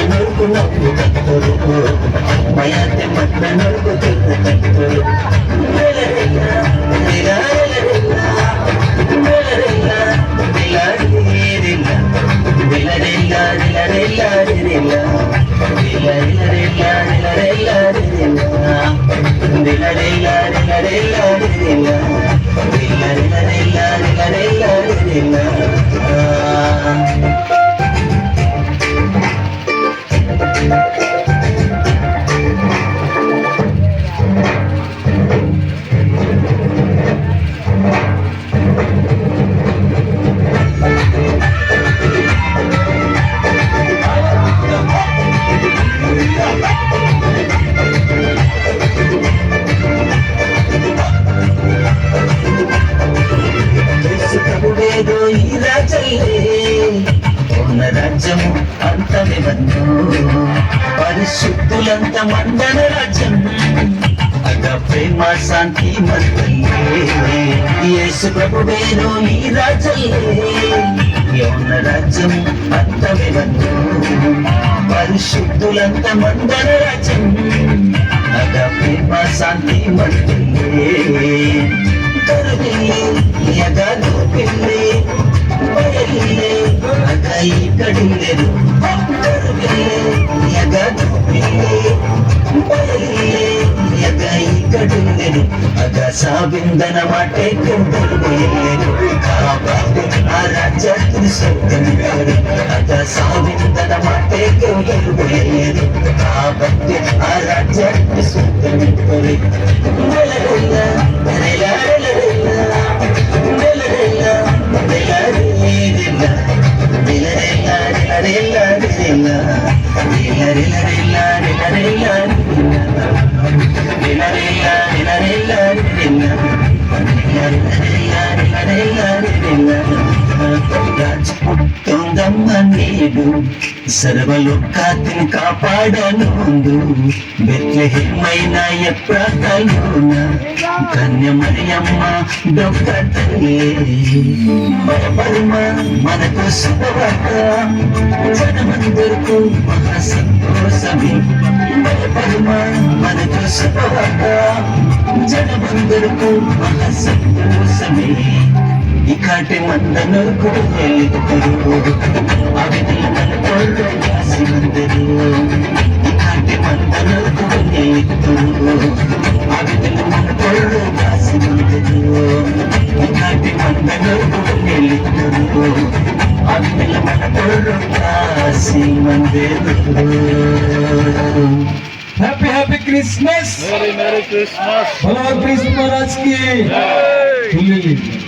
ನೋಡ್ಕು ನಾವು ಕತ್ತರು ಮಯಾತೆ ಮಟ್ಟ ನೋಡ್ಕು ತಿರ್ಗ ಕತ್ತರು ಬೆಳರಿಲ್ಲ ಬಿಲಾರಿಲ್ಲ ಬೆಳರಿಲ್ಲ ಬಿಲಾರಿಲ್ಲ ಬಿಲರಿಲ್ಲ ಬಿಲರಿಲ್ಲ ಬಿಲರಿಲ್ಲ ಬಿಲರಿಲ್ಲ ಬಿಲರಿಲ್ಲ ಬಿಲರಿಲ್ಲ ಬಿಲರಿಲ್ಲ ಬಿಲರಿಲ್ಲ ಬಿಲರಿಲ್ಲ రాజ్యము అంతమే బంధు పరిశుద్ధులంత మందన రాజ్యం అగ ప్రేమ శాంతి మద్దల్లే యేసు ప్రభువేను ఈ రాజ్యల్లే యౌన రాజ్యం అంతమే బంధు పరిశుద్ధులంత మందన రాజ్యం అగ ప్రేమ శాంతి మద్దల్లే కరుగిల్లే యగదు పిల్లే బయలిల్లే అగై కడిల్లెను కరుగిల్లే యగదు పిల్లే బయలిల్లే యగై కడిల్లెను అగ సావిందన మాటే కుందరులేను కాబట్టి ఆ రాజ్యాన్ని సొంతమిగాడు అగ సావిందన మాటే కుందరులేను కాబట్టి ఆ రాజ్యాన్ని సొంతమిగాడు నీడు సర్వలోకాతిని కాపాడనుందు బెత్లెహేమైన ఎప్రాతలోన కన్య మరియమ్మ డొక్కతలే భయపడుమ మనకు శుభవార్త జనమందరకు మహా సంతోషమే భయపడుమ మనకు శుభవార్త జనమందరకు మహా సంతోషమే ఇకాటి మందనకు ఎలుగురు అవిధుల మనకోళ్ళు కాసి మందరు ఇకాటి మందనకు ఎలుగురు అవిధుల మనకోళ్ళు కాసి మందరు ఇకాటి మందనకు ఎలుగురు అవిధుల మనకోళ్ళు కాసి మందరు. Happy happy Christmas, merry Christmas, भगवान कृष्ण महाराज की।